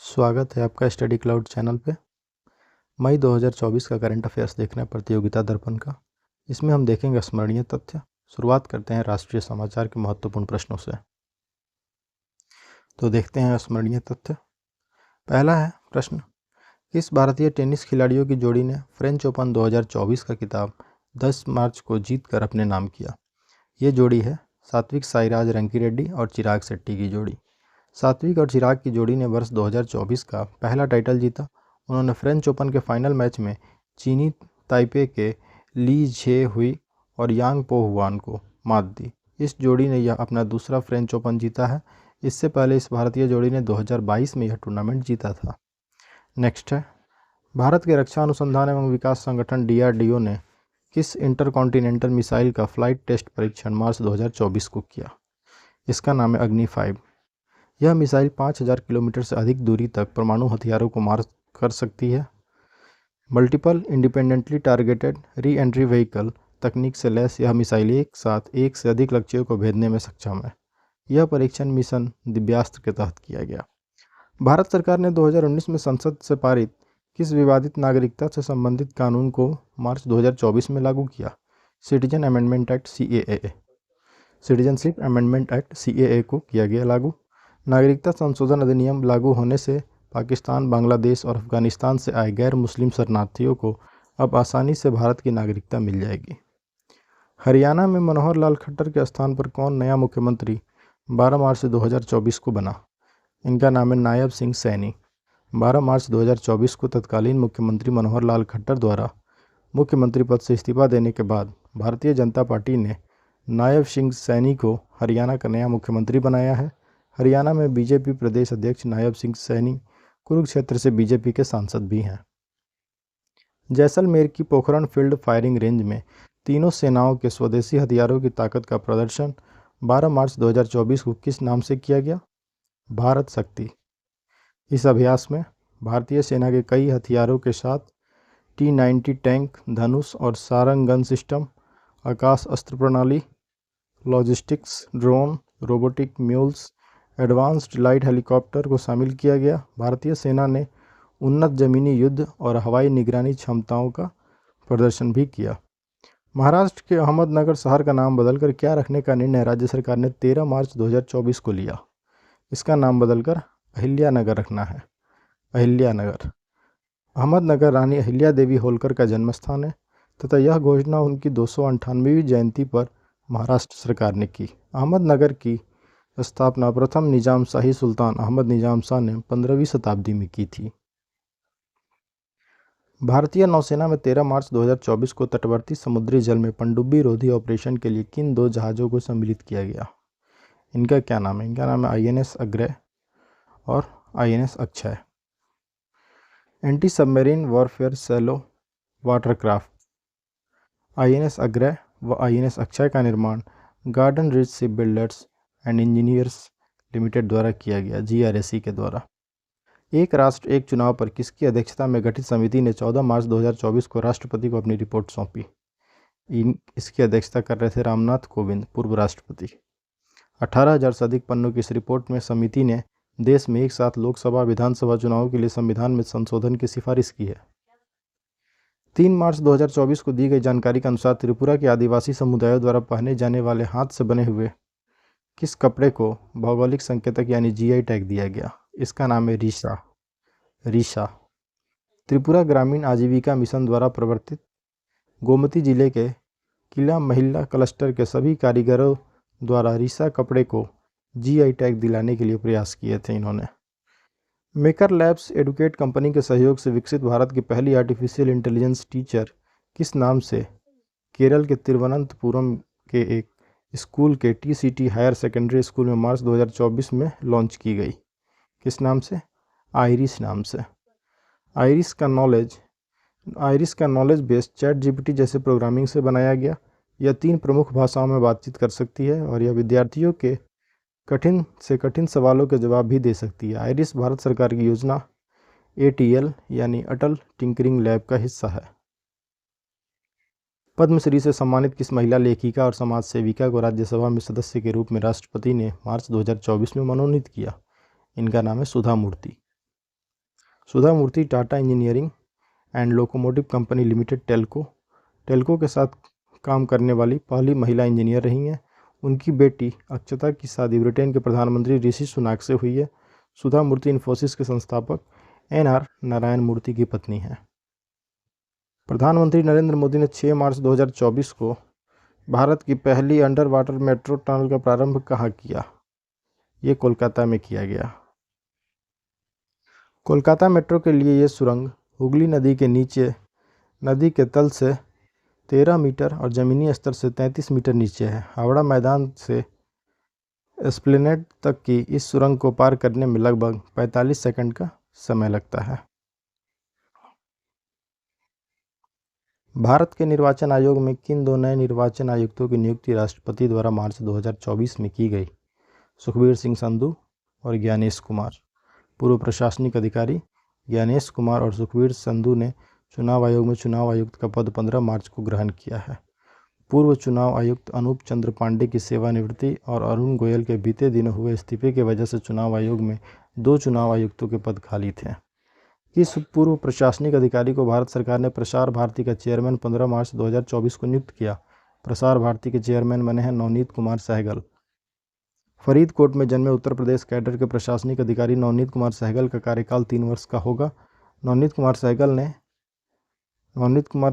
स्वागत है आपका स्टडी क्लाउड चैनल पे। मई 2024 का करंट अफेयर्स देखना है प्रतियोगिता दर्पण का। इसमें हम देखेंगे स्मरणीय तथ्य। शुरुआत करते हैं राष्ट्रीय समाचार के महत्वपूर्ण प्रश्नों से। तो देखते हैं स्मरणीय तथ्य। पहला है प्रश्न, किस भारतीय टेनिस खिलाड़ियों की जोड़ी ने फ्रेंच ओपन 2024 का खिताब 10 मार्च को जीतकर अपने नाम किया? ये जोड़ी है सात्विक साईराज रंकीरेड्डी और चिराग शेट्टी की जोड़ी। सात्विक और चिराग की जोड़ी ने वर्ष 2024 का पहला टाइटल जीता। उन्होंने फ्रेंच ओपन के फाइनल मैच में चीनी ताइपे के ली झे हुई और यांग पो हुआन को मात दी। इस जोड़ी ने यह अपना दूसरा फ्रेंच ओपन जीता है। इससे पहले इस भारतीय जोड़ी ने 2022 में यह टूर्नामेंट जीता था। नेक्स्ट है, भारत के रक्षा अनुसंधान एवं विकास संगठन DRDO ने किस इंटरकॉन्टिनेंटल मिसाइल का फ्लाइट टेस्ट परीक्षण मार्च 2024 को किया? इसका नाम है अग्नि 5। यह मिसाइल 5000 किलोमीटर से अधिक दूरी तक परमाणु हथियारों को मार कर सकती है। Multiple independently targeted re entry vehicle तकनीक से लैस यह मिसाइल एक साथ एक से अधिक लक्ष्यों को भेदने में सक्षम है। यह परीक्षण मिशन दिव्यास्त्र के तहत किया गया। भारत सरकार ने 2019 में संसद से पारित किस विवादित नागरिकता से संबंधित कानून को मार्च 2024 में लागू किया? Citizen amendment act CAA। Citizenship amendment act CAA को किया गया लागू। नागरिकता संशोधन अधिनियम लागू होने से पाकिस्तान, बांग्लादेश और अफगानिस्तान से आए गैर मुस्लिम शरणार्थियों को अब आसानी से भारत की नागरिकता मिल जाएगी। हरियाणा में मनोहर लाल खट्टर के स्थान पर कौन नया मुख्यमंत्री 12 मार्च 2024 को बना? इनका नाम है नायब सिंह सैनी। 12 मार्च 2024 को तत्कालीन मुख्यमंत्री मनोहर लाल खट्टर द्वारा मुख्यमंत्री पद से इस्तीफा देने के बाद भारतीय जनता पार्टी ने नायब सिंह सैनी को हरियाणा का नया मुख्यमंत्री बनाया है। हरियाणा में बीजेपी प्रदेश अध्यक्ष नायब सिंह सैनी कुरुक्षेत्र से बीजेपी के सांसद भी हैं। जैसलमेर की पोखरण फील्ड फायरिंग रेंज में तीनों सेनाओं के स्वदेशी हथियारों की ताकत का प्रदर्शन 12 मार्च 2024 को किस नाम से किया गया? भारत शक्ति। इस अभ्यास में भारतीय सेना के कई हथियारों के साथ T-90 टैंक, धनुष और सारंग गन सिस्टम, आकाश अस्त्र प्रणाली, logistics, drone, robotic mules, advanced light helicopter को शामिल किया गया। भारतीय सेना ने उन्नत जमीनी युद्ध और हवाई निगरानी क्षमताओं का प्रदर्शन भी किया। महाराष्ट्र के अहमदनगर शहर का नाम बदलकर क्या रखने का निर्णय राज्य सरकार ने 13 मार्च 2024 को लिया? इसका नाम बदलकर अहिल्यानगर रखना है। अहिल्यानगर। अहमदनगर रानी अहिल्या देवी होलकर का जन्म स्थान है तथा यह घोषणा उनकी 298वीं जयंती पर महाराष्ट्र सरकार ने की। अहमदनगर की स्थापना प्रथम निजाम शाही सुल्तान अहमद निजाम शाह ने 15वीं शताब्दी में की थी। भारतीय नौसेना में 13 मार्च 2024 को तटवर्ती समुद्री जल में पनडुब्बी रोधी ऑपरेशन के लिए किन दो जहाज़ों को सम्मिलित किया गया? इनका क्या नाम है? इनका नाम है INS अग्रय और INS Akshay. Anti submarine warfare shallow watercraft INS Agray व INS अक्षय का निर्माण Garden Reach Shipbuilders and Engineers Limited द्वारा किया गया, GRSE के द्वारा। एक राष्ट्र एक चुनाव पर किसकी अध्यक्षता में गठित समिति ने 14 मार्च 2024 को राष्ट्रपति को अपनी रिपोर्ट सौंपी? इसकी अध्यक्षता कर रहे थे रामनाथ कोविंद, पूर्व राष्ट्रपति। 18,000 से अधिक पन्नों की इस रिपोर्ट में समिति ने देश में एक साथ लोकसभा विधानसभा चुनावों के लिए संविधान में संशोधन की सिफारिश की है। 3 मार्च 2024 को दी गई जानकारी के अनुसार त्रिपुरा के आदिवासी समुदायों द्वारा पहने जाने वाले हाथ से बने हुए किस कपड़े को भौगोलिक संकेतक यानी GI टैग दिया गया? इसका नाम है रीशा। त्रिपुरा ग्रामीण आजीविका मिशन द्वारा प्रवर्तित गोमती जिले के किला महिला क्लस्टर के सभी कारीगरों द्वारा रीशा कपड़े को GI टैग दिलाने के लिए प्रयास किए थे इन्होंने। मेकर लैब्स एडुकेट कंपनी के सहयोग से विकसित भारत की पहली आर्टिफिशियल इंटेलिजेंस टीचर किस नाम से केरल के तिरुवनंतपुरम के एक स्कूल के TCT हायर सेकेंडरी स्कूल में मार्च 2024 में लॉन्च की गई? किस नाम से? आइरिस नाम से। आइरिस का नॉलेज बेस ChatGPT जैसे प्रोग्रामिंग से बनाया गया। यह 3 प्रमुख भाषाओं में बातचीत कर सकती है और यह विद्यार्थियों के कठिन से कठिन सवालों के जवाब भी दे सकती है। आइरिस भारत सरकार की योजना ATL यानी अटल टिंकरिंग लैब का हिस्सा है। पद्मश्री से सम्मानित किस महिला लेखिका और समाज सेविका को राज्यसभा में सदस्य के रूप में राष्ट्रपति ने मार्च 2024 में मनोनीत किया? इनका नाम है Sudha Murty. Sudha Murty Tata engineering and locomotive company limited TELCO के साथ काम करने वाली पहली महिला इंजीनियर रही हैं। उनकी बेटी अक्षता की शादी ब्रिटेन के प्रधानमंत्री ऋषि सुनाक से हुई है। सुधा मूर्ति इन्फोसिस के संस्थापक NR नारायण मूर्ति की पत्नी हैं। प्रधानमंत्री नरेंद्र मोदी ने 6 मार्च 2024 को भारत की पहली अंडर वाटर मेट्रो टनल का प्रारंभ कहाँ किया? ये कोलकाता में किया गया। कोलकाता मेट्रो के लिए ये सुरंग हुगली नदी के नीचे नदी के तल से 13 मीटर और ज़मीनी स्तर से 33 मीटर नीचे है। हावड़ा मैदान से एस्प्लेनेड तक की इस सुरंग को पार करने में लगभग 45 सेकंड का समय लगता है। भारत के निर्वाचन आयोग में किन 2 नए निर्वाचन आयुक्तों की नियुक्ति राष्ट्रपति द्वारा मार्च 2024 में की गई? सुखबीर सिंह संधू और ज्ञानेश कुमार। पूर्व प्रशासनिक अधिकारी ज्ञानेश कुमार और सुखबीर संधू ने चुनाव आयोग में चुनाव आयुक्त का पद 15 मार्च को ग्रहण किया है। पूर्व चुनाव आयुक्त अनूप चंद्र पांडे की सेवानिवृत्ति और अरुण गोयल के बीते दिनों हुए इस्तीफे की वजह से चुनाव आयोग में 2 चुनाव आयुक्तों के पद खाली थे। किस पूर्व प्रशासनिक अधिकारी को भारत सरकार ने प्रसार भारती का चेयरमैन 15 मार्च 2024 को नियुक्त किया? प्रसार भारती के चेयरमैन बने हैं नवनीत कुमार सहगल। फरीदकोट में जन्मे उत्तर प्रदेश कैडर के प्रशासनिक अधिकारी नवनीत कुमार सहगल का कार्यकाल 3 वर्ष का होगा। नवनीत कुमार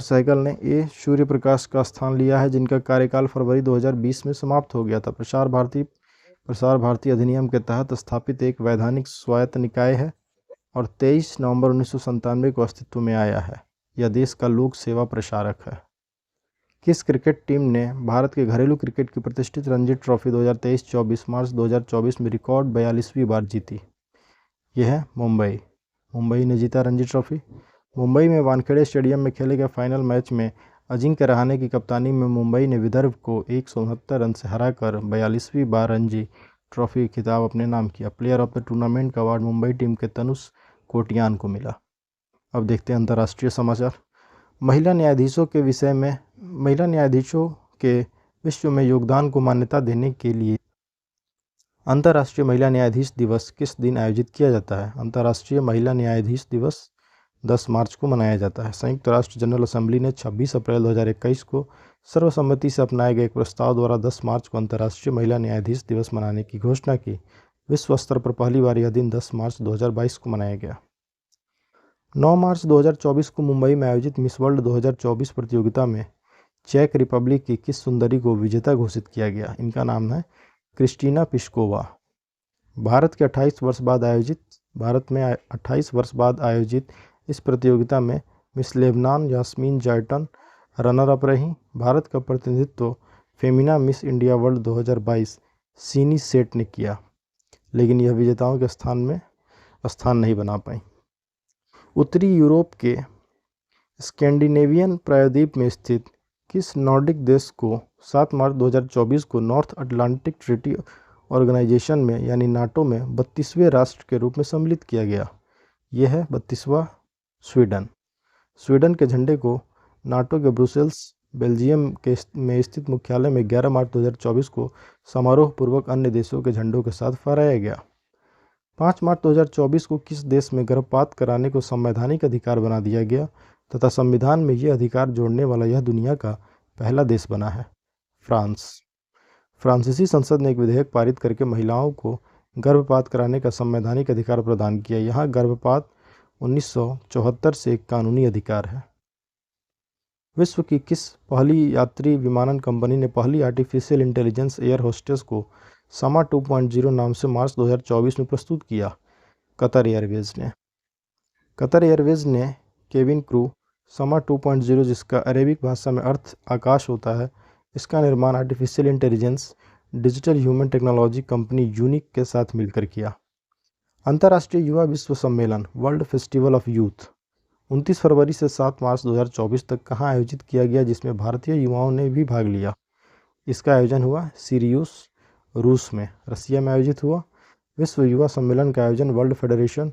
सहगल ने ए सूर्य प्रकाश का स्थान लिया है, जिनका कार्यकाल फरवरी 2020 में समाप्त हो गया था। प्रसार भारती अधिनियम के तहत स्थापित एक वैधानिक स्वायत्त निकाय है और 23 नवंबर 1997 को अस्तित्व में आया है। यह देश का लोक सेवा प्रसारक है। किस क्रिकेट टीम ने भारत के घरेलू क्रिकेट की प्रतिष्ठित रणजी ट्रॉफी 2023-24 मार्च 2024 में रिकॉर्ड 42वीं बार जीती? यह है मुंबई ने जीता रणजी ट्रॉफी। मुंबई में वानखेड़े स्टेडियम में खेले गए फाइनल मैच में अजिंक्य रहाणे की कप्तानी में मुंबई ने विदर्भ को 169 रन से हराकर 42वीं बार रणजी ट्रॉफी खिताब अपने नाम किया। प्लेयर ऑफ द टूर्नामेंट का अवार्ड मुंबई टीम के तनुष कोटियान को मिला। अब देखते हैं अंतर्राष्ट्रीय समाचार। महिला न्यायाधीशों के विश्व में योगदान को मान्यता देने के लिए अंतर्राष्ट्रीय महिला न्यायाधीश दिवस किस दिन आयोजित किया जाता है? अंतर्राष्ट्रीय महिला न्यायाधीश दिवस 10 मार्च को मनाया जाता है। संयुक्त राष्ट्र जनरल असेंबली ने 26 अप्रैल 2021 को सर्वसम्मति से अपनाए गए एक प्रस्ताव द्वारा 10 मार्च को अंतर्राष्ट्रीय महिला न्यायाधीश दिवस मनाने की घोषणा की। विश्व स्तर पर पहली बार यह दिन 10 मार्च 2022 को मनाया गया। 9 मार्च 2024 को मुंबई में आयोजित मिस वर्ल्ड 2024 प्रतियोगिता में चेक रिपब्लिक की किस सुंदरी को विजेता घोषित किया गया? इनका नाम है क्रिस्टीना पिस्कोवा। भारत में 28 वर्ष बाद आयोजित इस प्रतियोगिता में Miss Lebanon Yasmina Zaytoun runner up रहीं। भारत का प्रतिनिधित्व Femina Miss India World 2022 Sini Shetty ने किया, लेकिन यह विजेताओं के स्थान नहीं बना पाई। उत्तरी यूरोप के स्कैंडिनेवियन प्रायद्वीप में स्थित किस नॉर्डिक देश को 7 मार्च 2024 को नॉर्थ अटलांटिक ट्रीटी ऑर्गेनाइजेशन में यानी नाटो में 32वें राष्ट्र के रूप में सम्मिलित किया गया? यह है 32वां स्वीडन के झंडे को नाटो के ब्रुसेल्स बेल्जियम में स्थित मुख्यालय में 11 मार्च 2024 को समारोहपूर्वक अन्य देशों के झंडों के साथ फहराया गया। 5 मार्च 2024 को किस देश में गर्भपात कराने को संवैधानिक अधिकार बना दिया गया तथा संविधान में यह अधिकार जोड़ने वाला यह दुनिया का पहला देश बना है? फ्रांसीसी संसद ने एक विधेयक पारित करके महिलाओं को गर्भपात कराने का संवैधानिक अधिकार प्रदान किया। यहाँ गर्भपात 1974 से एक कानूनी अधिकार है। विश्व की किस पहली यात्री विमानन कंपनी ने पहली आर्टिफिशियल इंटेलिजेंस एयर होस्टेस को समा 2.0 नाम से मार्च 2024 में प्रस्तुत किया? कतर एयरवेज ने केबिन क्रू समा 2.0, जिसका अरेबिक भाषा में अर्थ आकाश होता है, इसका निर्माण artificial intelligence digital human technology company unique के साथ मिलकर किया। अंतर्राष्ट्रीय युवा विश्व सम्मेलन वर्ल्ड फेस्टिवल ऑफ यूथ 29 फरवरी से 7 मार्च 2024 तक कहाँ आयोजित किया गया, जिसमें भारतीय युवाओं ने भी भाग लिया? इसका आयोजन हुआ सिरियूस, रूस में, रसिया में आयोजित हुआ। विश्व युवा सम्मेलन का आयोजन world federation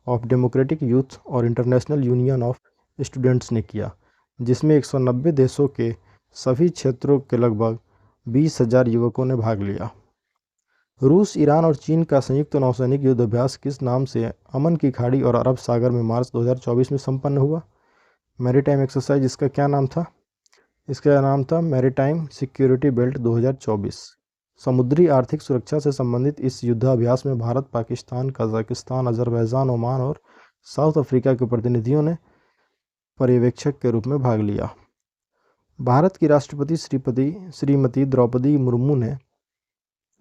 of democratic youth और इंटरनेशनल यूनियन ऑफ स्टूडेंट्स ने किया, जिसमें 190 देशों के सभी क्षेत्रों के लगभग 20,000 युवकों ने भाग लिया। रूस, ईरान और चीन का संयुक्त नौसैनिक युद्धाभ्यास किस नाम से अमन की खाड़ी और अरब सागर में मार्च 2024 में संपन्न हुआ? Maritime exercise. इसका क्या नाम था? इसका नाम था मैरीटाइम सिक्योरिटी बेल्ट 2024। समुद्री आर्थिक सुरक्षा से संबंधित इस युद्धाभ्यास में Bharat, Pakistan, Kazakhstan, Azerbaijan, Oman और साउथ अफ्रीका के प्रतिनिधियों ने पर्यवेक्षक के रूप में भाग लिया। भारत की राष्ट्रपति श्रीमती द्रौपदी मुर्मू ने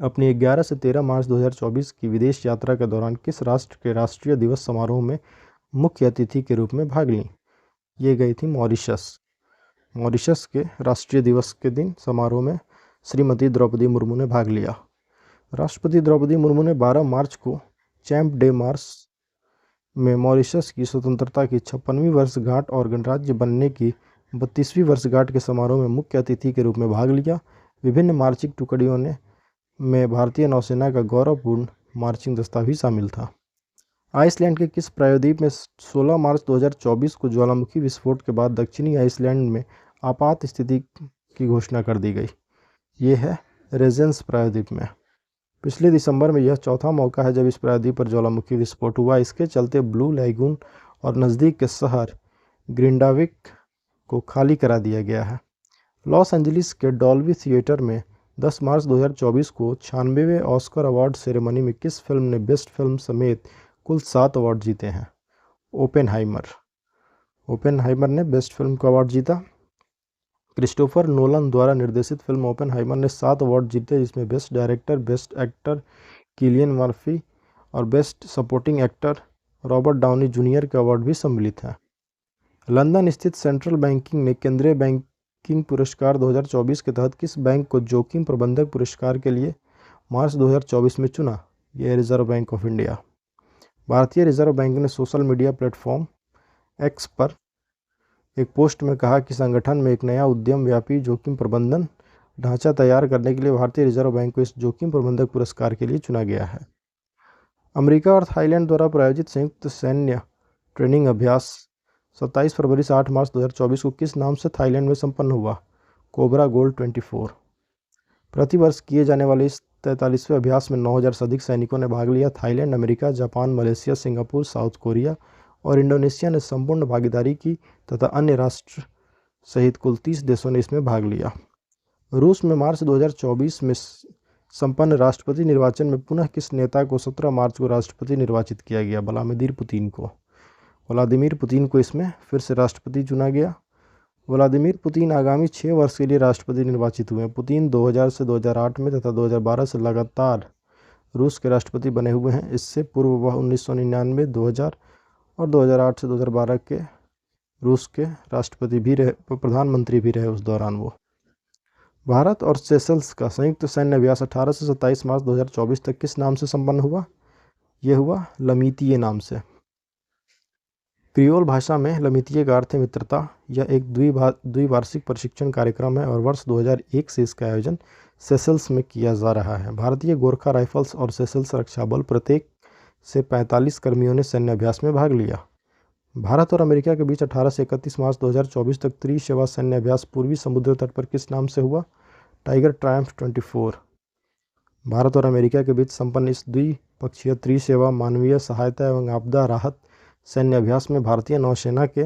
अपनी 11 से 13 मार्च 2024 की विदेश यात्रा के दौरान किस राष्ट्र के राष्ट्रीय दिवस समारोह में मुख्य अतिथि के रूप में भाग ली? ये गई थी मॉरिशस। मॉरिशस के राष्ट्रीय दिवस के दिन समारोह में श्रीमती द्रौपदी मुर्मू ने भाग लिया। राष्ट्रपति द्रौपदी मुर्मू ने 12 मार्च को चैंप डे मार्च में मॉरिशस की स्वतंत्रता की 56वीं वर्षगांठ और गणराज्य बनने की 32वीं वर्षगांठ के समारोह में मुख्य अतिथि के रूप में भाग लिया। विभिन्न मार्चिंग टुकड़ियों में भारतीय नौसेना का गौरवपूर्ण मार्चिंग दस्ता भी शामिल था। आइसलैंड के किस प्रायद्वीप में 16 मार्च 2024 को ज्वालामुखी विस्फोट के बाद दक्षिणी आइसलैंड में आपात स्थिति की घोषणा कर दी गई? ये है रेजेंस प्रायद्वीप में। पिछले दिसंबर में यह चौथा मौका है जब इस प्रायद्वीप पर ज्वालामुखी विस्फोट हुआ। इसके चलते ब्लू लैगून और नज़दीक के शहर ग्रिंडाविक को खाली करा दिया गया है। लॉस एंजलिस के डॉल्बी थिएटर में 10 मार्च 2024 को 96वें ऑस्कर अवार्ड सेरेमनी में किस फिल्म ने बेस्ट फिल्म समेत कुल 7 अवार्ड जीते हैं? ओपेनहाइमर ने बेस्ट फिल्म का अवार्ड जीता। क्रिस्टोफर नोलन द्वारा निर्देशित फिल्म ओपेनहाइमर ने 7 अवार्ड जीते, जिसमें best director, best actor Cillian Murphy और best supporting actor Robert Downey Junior के अवार्ड भी सम्मिलित हैं। लंदन स्थित सेंट्रल बैंकिंग ने केंद्रीय बैंकिंग पुरस्कार 2024 के तहत किस बैंक को जोखिम प्रबंधक पुरस्कार के लिए मार्च 2024 में चुना? यह रिजर्व बैंक ऑफ इंडिया। भारतीय रिजर्व बैंक ने सोशल मीडिया प्लेटफॉर्म एक्स पर एक पोस्ट में कहा कि संगठन में एक नया उद्यम व्यापी जोखिम प्रबंधन ढांचा तैयार करने के लिए भारतीय रिजर्व बैंक को इस जोखिम प्रबंधक पुरस्कार के लिए चुना गया है। अमेरिका और थाईलैंड द्वारा प्रायोजित संयुक्त सैन्य ट्रेनिंग अभ्यास 27 फरवरी से 8 मार्च 2024 को किस नाम से थाईलैंड में संपन्न हुआ? Cobra gold 24। प्रतिवर्ष किए जाने वाले इस 43वें अभ्यास में 9000 से अधिक सैनिकों ने भाग लिया। Thailand, America, Japan, Malaysia, Singapore, south Korea और इंडोनेशिया ने संपूर्ण भागीदारी की तथा अन्य राष्ट्र सहित कुल 30 देशों ने इसमें भाग लिया। रूस में मार्च 2024 में संपन्न राष्ट्रपति निर्वाचन में पुनः किस नेता को 17 मार्च को राष्ट्रपति निर्वाचित किया गया? व्लादिमीर पुतिन को इसमें फिर से राष्ट्रपति चुना गया। व्लादिमीर पुतिन आगामी 6 वर्ष के लिए राष्ट्रपति निर्वाचित हुए हैं। पुतिन 2000 से 2008 में तथा 2012 से लगातार रूस के राष्ट्रपति बने हुए हैं। इससे पूर्व वह 1999, 2000 और 2008 से 2012 के रूस के राष्ट्रपति भी रहे, प्रधानमंत्री भी रहे उस दौरान वो। भारत और सेशल्स का संयुक्त सैन्य अभ्यास 18 से 27 मार्च 2024 तक किस नाम से संपन्न हुआ? यह हुआ लमीतिये नाम से। क्रियोल भाषा में लमीतिये का अर्थ है मित्रता। यह एक द्विवार्षिक प्रशिक्षण कार्यक्रम है और वर्ष 2001 से इसका आयोजन सेशल्स में किया जा रहा है। भारतीय गोरखा राइफल्स और सेशल्स रक्षा बल प्रत्येक से 45 कर्मियों ने सैन्य अभ्यास में भाग लिया। भारत और अमेरिका के बीच 18 से 31 मार्च 2024 तक त्रिसेवा सैन्य अभ्यास पूर्वी समुद्र तट पर किस नाम से हुआ? Tiger Triumph 24। भारत और अमेरिका के बीच संपन्न इस द्विपक्षीय त्रिसेवा मानवीय सहायता एवं आपदा राहत सैन्य अभ्यास में भारतीय नौसेना के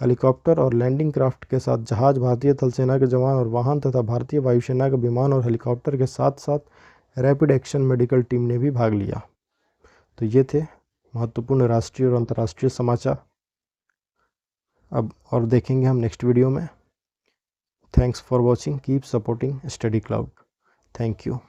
हेलीकॉप्टर और लैंडिंग क्राफ्ट के साथ जहाज, भारतीय थल सेना के जवान और वाहन तथा भारतीय वायुसेना के विमान और हेलीकॉप्टर के साथ साथ रैपिड एक्शन मेडिकल टीम ने भी भाग लिया। तो ये थे महत्वपूर्ण राष्ट्रीय और अंतर्राष्ट्रीय समाचार। अब और देखेंगे हम नेक्स्ट वीडियो में। Thanks for watching, keep supporting study cloud. Thank you.